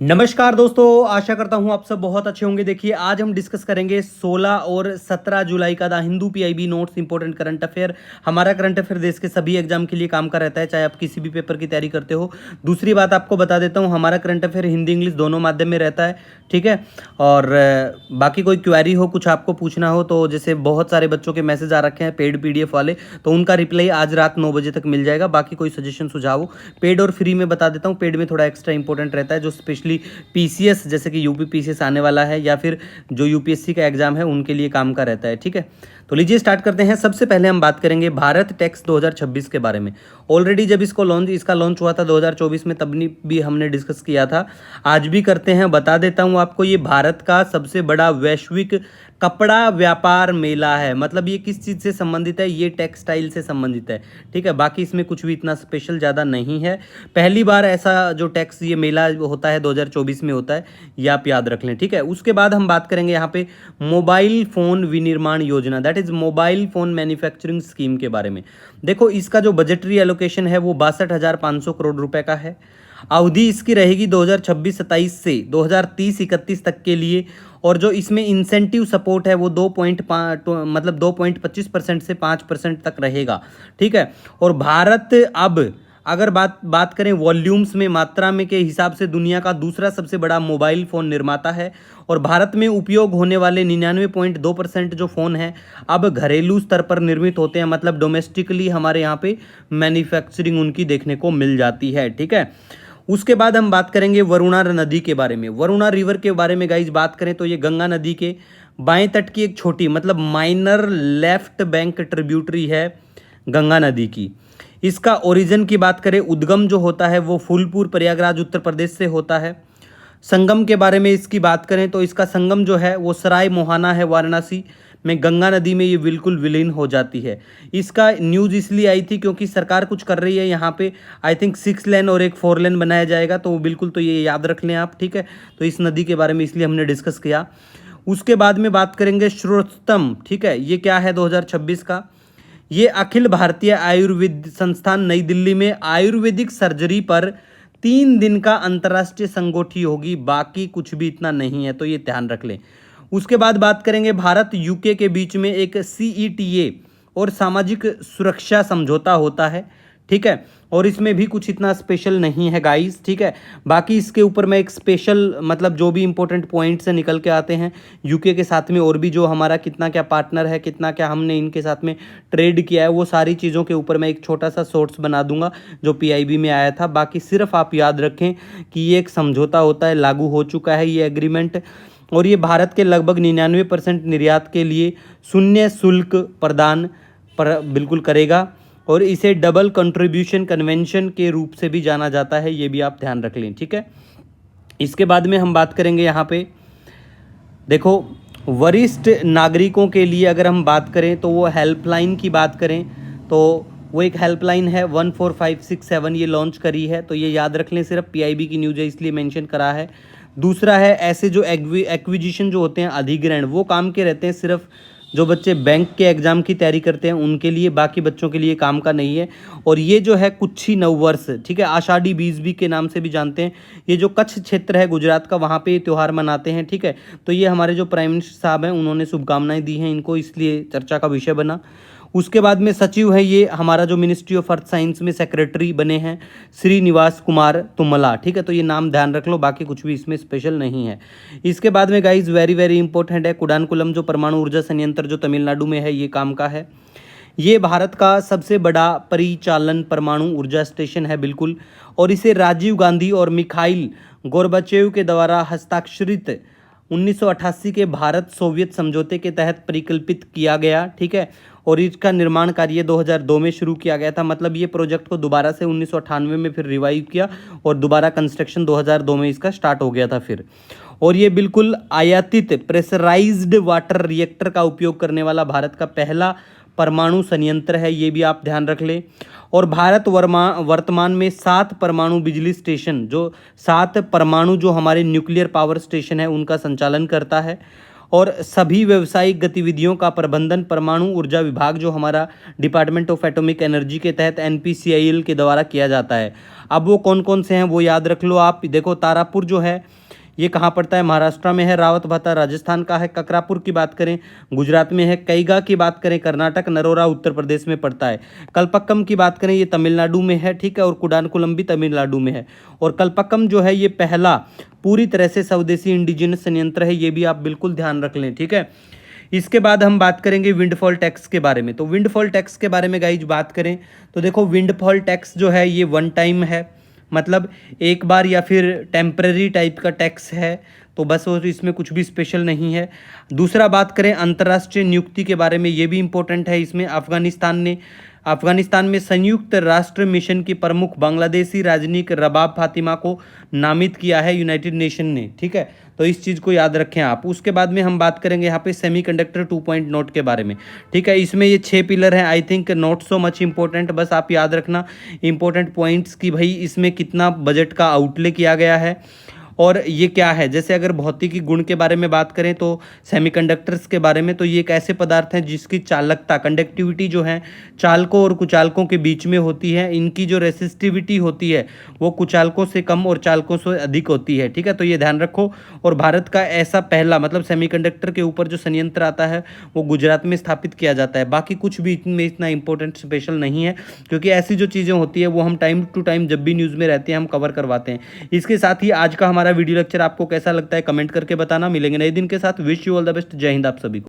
नमस्कार दोस्तों, आशा करता हूँ आप सब बहुत अच्छे होंगे। देखिए, आज हम डिस्कस करेंगे 16 और 17 जुलाई का the Hindu PIB notes important current affair. हमारा करंट अफेयर देश के सभी एग्जाम के लिए काम का रहता है, चाहे आप किसी भी पेपर की तैयारी करते हो। दूसरी बात आपको बता देता हूँ, हमारा करंट अफेयर हिंदी इंग्लिश दोनों माध्यम में रहता है, ठीक है। और बाकी कोई क्वेरी हो, कुछ आपको पूछना हो तो जैसे बहुत सारे बच्चों के मैसेज आ रखे हैं पेड पीडीएफ वाले, तो उनका रिप्लाई आज रात 9 बजे तक मिल जाएगा। बाकी कोई सजेशन सुझाव हो, पेड और फ्री में बता देता हूँ। पेड में थोड़ा एक्स्ट्रा इंपॉर्टेंट रहता है, जो स्पेशली पीसीएस जैसे कि यूपी पीसीएस आने वाला है या फिर जो यूपीएससी का एग्जाम है उनके लिए काम का रहता है, ठीक है। तो लीजिए स्टार्ट करते हैं। सबसे पहले हम बात करेंगे भारत टैक्स 2026 के बारे में। ऑलरेडी जब इसका लॉन्च हुआ था 2024 में, तब भी हमने डिस्कस किया था, आज भी करते हैं। बता देता हूं आपको, ये भारत का सबसे बड़ा वैश्विक कपड़ा व्यापार मेला है। मतलब ये किस चीज़ से संबंधित है? ये टेक्सटाइल से संबंधित है, ठीक है। बाकी इसमें कुछ भी इतना स्पेशल ज़्यादा नहीं है। पहली बार ऐसा जो टैक्स ये मेला होता है 2024 में होता है, ये आप याद रख लें, ठीक है। उसके बाद हम बात करेंगे यहाँ पे मोबाइल फ़ोन विनिर्माण योजना, that is mobile phone manufacturing scheme के बारे में। देखो, इसका जो बजटरी एलोकेशन है वो 62,500 करोड़ रुपए का है। अवधि इसकी रहेगी 2026-27 से 2030-31 तक के लिए। और जो इसमें इंसेंटिव सपोर्ट है वो 2.25% से 5% तक रहेगा, ठीक है। और भारत अब अगर बात करें वॉल्यूम्स में, मात्रा में के हिसाब से दुनिया का दूसरा सबसे बड़ा मोबाइल फ़ोन निर्माता है। और भारत में उपयोग होने वाले 99.2% जो फ़ोन हैं अब घरेलू स्तर पर निर्मित होते हैं, मतलब डोमेस्टिकली हमारे यहाँ पे मैन्युफैक्चरिंग उनकी देखने को मिल जाती है, ठीक है। उसके बाद हम बात करेंगे वरुणा नदी के बारे में। वरुणा रिवर के बारे में गाइज बात करें तो ये गंगा नदी के बाएं तट की एक छोटी, मतलब माइनर लेफ्ट बैंक ट्रिब्यूटरी है गंगा नदी की। इसका ओरिजिन की बात करें, उद्गम जो होता है वो फूलपुर प्रयागराज उत्तर प्रदेश से होता है। संगम के बारे में इसकी बात करें तो इसका संगम जो है वो सराय मोहाना है वाराणसी में, गंगा नदी में ये बिल्कुल विलीन हो जाती है। इसका न्यूज़ इसलिए आई थी क्योंकि सरकार कुछ कर रही है यहाँ पे, आई थिंक 6 लेन और एक 4 लेन बनाया जाएगा, तो बिल्कुल तो ये याद रख लें आप, ठीक है। तो इस नदी के बारे में इसलिए हमने डिस्कस किया। उसके बाद में बात करेंगे श्रोतम, ठीक है। ये क्या है 2026 का? ये अखिल भारतीय आयुर्वेद संस्थान नई दिल्ली में आयुर्वेदिक सर्जरी पर 3 दिन का अंतर्राष्ट्रीय संगोष्ठी होगी। बाकी कुछ भी इतना नहीं है, तो ये ध्यान रख लें। उसके बाद बात करेंगे भारत यूके के बीच में एक सीईटीए और सामाजिक सुरक्षा समझौता होता है, ठीक है। और इसमें भी कुछ इतना स्पेशल नहीं है गाइस, ठीक है। बाकी इसके ऊपर मैं एक स्पेशल, मतलब जो भी इंपॉर्टेंट पॉइंट्स से निकल के आते हैं यूके के साथ में, और भी जो हमारा कितना क्या पार्टनर है, कितना क्या हमने इनके साथ में ट्रेड किया है, वो सारी चीज़ों के ऊपर मैं एक छोटा सा शॉर्ट्स बना दूंगा जो पीआईबी में आया था। बाकी सिर्फ आप याद रखें कि ये एक समझौता होता है, लागू हो चुका है ये एग्रीमेंट, और ये भारत के लगभग 99% निर्यात के लिए शून्य शुल्क प्रदान पर बिल्कुल करेगा। और इसे डबल कंट्रीब्यूशन कन्वेंशन के रूप से भी जाना जाता है, ये भी आप ध्यान रख लें, ठीक है। इसके बाद में हम बात करेंगे यहाँ पे, देखो, वरिष्ठ नागरिकों के लिए अगर हम बात करें तो वो हेल्पलाइन की बात करें तो वो एक हेल्पलाइन है 14567, ये लॉन्च करी है, तो ये याद रख लें। सिर्फ पीआईबी की न्यूज़ है इसलिए मेंशन करा है। दूसरा है, ऐसे जो एक्विजिशन जो होते हैं, अधिग्रहण, वो काम के रहते हैं सिर्फ जो बच्चे बैंक के एग्ज़ाम की तैयारी करते हैं उनके लिए, बाकी बच्चों के लिए काम का नहीं है। और ये जो है कुच्छी नववर्ष, ठीक है, आषाढ़ी बीज भी के नाम से भी जानते हैं। ये जो कच्छ क्षेत्र है गुजरात का, वहाँ पे ये त्यौहार मनाते हैं, ठीक है। तो ये हमारे जो प्राइम मिनिस्टर साहब हैं उन्होंने शुभकामनाएं दी हैं इनको, इसलिए चर्चा का विषय बना। उसके बाद में सचिव है ये हमारा जो मिनिस्ट्री ऑफ अर्थ साइंस में सेक्रेटरी बने हैं श्रीनिवास कुमार तुमला, ठीक है। तो ये नाम ध्यान रख लो, बाकी कुछ भी इसमें स्पेशल नहीं है। इसके बाद में गाइज वेरी वेरी इंपॉर्टेंट है, कुडानकुलम जो परमाणु ऊर्जा संयंत्र जो तमिलनाडु में है, ये काम का है। ये भारत का सबसे बड़ा परिचालन परमाणु ऊर्जा स्टेशन है, बिल्कुल। और इसे राजीव गांधी और मिखाइल गोर्बाचेव के द्वारा हस्ताक्षरित 1988 के भारत सोवियत समझौते के तहत परिकल्पित किया गया, ठीक है। और इसका निर्माण कार्य 2002 में शुरू किया गया था, मतलब ये प्रोजेक्ट को दोबारा से 1998 में फिर रिवाइव किया और दोबारा कंस्ट्रक्शन 2002 में इसका स्टार्ट हो गया था फिर। और ये बिल्कुल आयातित प्रेशराइज्ड वाटर रिएक्टर का उपयोग करने वाला भारत का पहला परमाणु संयंत्र है, ये भी आप ध्यान रख लें। और भारत वर्तमान में 7 परमाणु बिजली स्टेशन, जो 7 परमाणु जो हमारे न्यूक्लियर पावर स्टेशन है उनका संचालन करता है। और सभी व्यावसायिक गतिविधियों का प्रबंधन परमाणु ऊर्जा विभाग जो हमारा डिपार्टमेंट ऑफ एटॉमिक एनर्जी के तहत एनपीसीआईएल के द्वारा किया जाता है। अब वो कौन कौन से हैं वो याद रख लो आप। देखो तारापुर जो है ये कहाँ पड़ता है, महाराष्ट्र में है। रावत भाता राजस्थान का है। ककरापुर की बात करें गुजरात में है। कैगा की बात करें कर्नाटक। नरोरा उत्तर प्रदेश में पड़ता है। कल्पक्कम की बात करें ये तमिलनाडु में है, ठीक है। और कुडानकुलम भी तमिलनाडु में है। और कल्पक्कम जो है ये पहला पूरी तरह से स्वदेशी इंडिजिनस संयंत्र है, ये भी आप बिल्कुल ध्यान रख लें, ठीक है। इसके बाद हम बात करेंगे विंडफॉल टैक्स के बारे में। तो विंडफॉल टैक्स के बारे में गाइज बात करें तो देखो विंडफॉल टैक्स जो है ये वन टाइम है, मतलब एक बार या फिर टेम्पररी टाइप का टैक्स है, तो बस वो इसमें कुछ भी स्पेशल नहीं है। दूसरा बात करें अंतर्राष्ट्रीय नियुक्ति के बारे में, ये भी इम्पोर्टेंट है। इसमें अफगानिस्तान में संयुक्त राष्ट्र मिशन की प्रमुख बांग्लादेशी राजनयिक रबाब फातिमा को नामित किया है यूनाइटेड नेशन ने, ठीक है। तो इस चीज़ को याद रखें आप। उसके बाद में हम बात करेंगे यहाँ पे सेमीकंडक्टर 2.0 के बारे में, ठीक है। इसमें ये 6 पिलर हैं, I think not so much important, बस आप याद रखना इंपॉर्टेंट पॉइंट्स कि भाई इसमें कितना बजट का आउटले किया गया है और ये क्या है। जैसे अगर भौतिकी गुण के बारे में बात करें तो सेमीकंडक्टर्स के बारे में, तो ये एक ऐसे पदार्थ हैं जिसकी चालकता कंडक्टिविटी जो है चालकों और कुचालकों के बीच में होती है। इनकी जो रेसिस्टिविटी होती है वो कुचालकों से कम और चालकों से अधिक होती है, ठीक है। तो ये ध्यान रखो। और भारत का ऐसा पहला मतलब सेमीकंडक्टर के ऊपर जो संयंत्र आता है वो गुजरात में स्थापित किया जाता है। बाकी कुछ भी इनमें इतना इंपॉर्टेंट स्पेशल नहीं है, क्योंकि ऐसी जो चीज़ें होती है वो हम टाइम टू टाइम जब भी न्यूज़ में रहते हैं हम कवर करवाते हैं। इसके साथ ही आज का हमारा वीडियो लेक्चर आपको कैसा लगता है कमेंट करके बताना। मिलेंगे नए दिन के साथ। Wish you all the best. जय हिंद आप सभी को।